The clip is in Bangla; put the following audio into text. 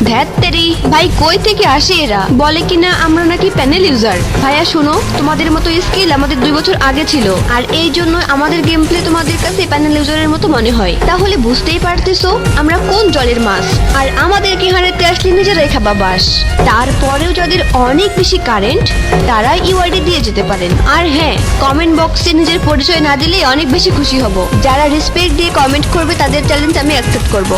ধ্যাত তেরি, ভাই কই থেকে আসে এরা? বলে কিনা আমরা নাকি প্যানেল ইউজার। ভাইয়া শোনো, তোমাদের মতো স্কিল আমাদের 2 বছর আগে ছিল, আর এই জন্য আমাদের গেম প্লে তোমাদের কাছে প্যানেল ইউজারের মতো মনে হয়। তাহলে বুঝতেই পারতেছো আমরা কোন জলের মাছ, আর আমাদের কি হারাতে আসলে নিজেরাই খাবা বাস। তারপরেও যাদের অনেক বেশি কারেন্ট, তারা ইউআইডি দিয়ে যেতে পারেন। আর হ্যাঁ, কমেন্ট বক্সে নিজের পরিচয় না দিলে অনেক বেশি খুশি হব। যারা রেসপেক্ট দিয়ে কমেন্ট করবে তাদের চ্যালেঞ্জ আমি অ্যাকসেপ্ট করব।